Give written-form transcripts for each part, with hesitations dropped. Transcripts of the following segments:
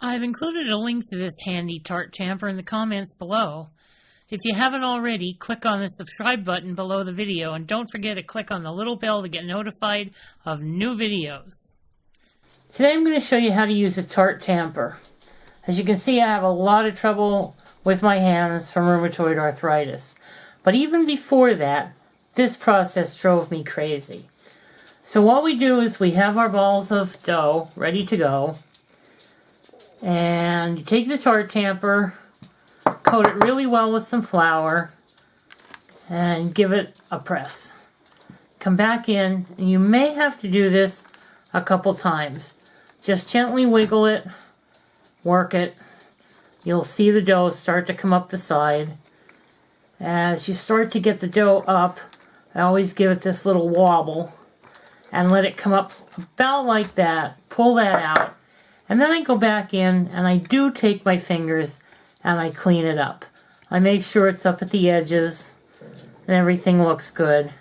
I've included a link to this handy Tart Tamper in the comments below. If you haven't already, click on the subscribe button below the video and don't forget to click on the little bell to get notified of new videos. Today I'm going to show you how to use a Tart Tamper. As you can see, I have a lot of trouble with my hands from rheumatoid arthritis. But even before that, this process drove me crazy. So what we do is we have our balls of dough ready to go. And you take the Tart Tamper, coat it really well with some flour, and give it a press. Come back in, and you may have to do this a couple times. Just gently wiggle it, work it. You'll see the dough start to come up the side. As you start to get the dough up, I always give it this little wobble and let it come up about like that. Pull that out. And then I go back in and I do take my fingers and I clean it up. I make sure it's up at the edges and everything looks good.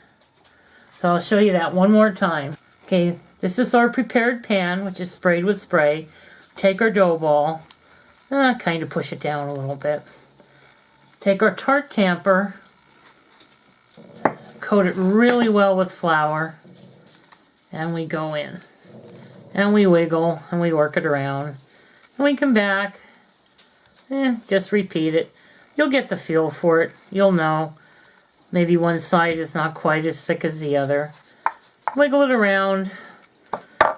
So I'll show you that one more time. Okay, this is our prepared pan, which is sprayed with spray. Take our dough ball, kind of push it down a little bit. Take our Tart Tamper, coat it really well with flour, and we go in. And we wiggle, and we work it around. And we come back, just repeat it. You'll get the feel for it. You'll know. Maybe one side is not quite as thick as the other. Wiggle it around.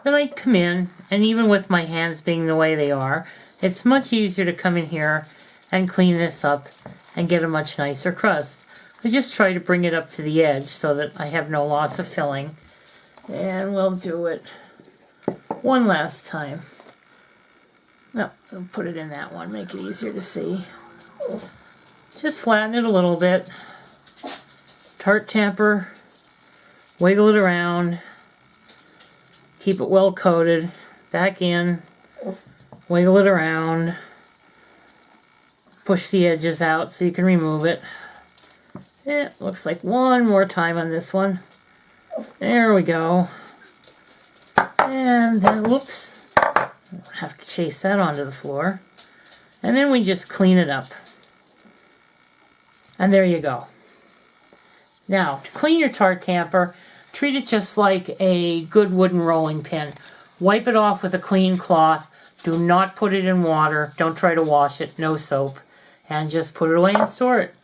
Then I come in, and even with my hands being the way they are, it's much easier to come in here and clean this up and get a much nicer crust. I just try to bring it up to the edge so that I have no loss of filling. And we'll do it one last time. No, I'll put it in that one, make it easier to see. Just flatten it a little bit. Tart Tamper, wiggle it around. Keep it well coated. Back in. Wiggle it around. Push the edges out so you can remove it. Looks like one more time on this one. There we go. And then, whoops. I'll have to chase that onto the floor. And then we just clean it up. And there you go. Now, to clean your Tart Tamper, treat it just like a good wooden rolling pin. Wipe it off with a clean cloth. Do not put it in water. Don't try to wash it. No soap. And just put it away and store it.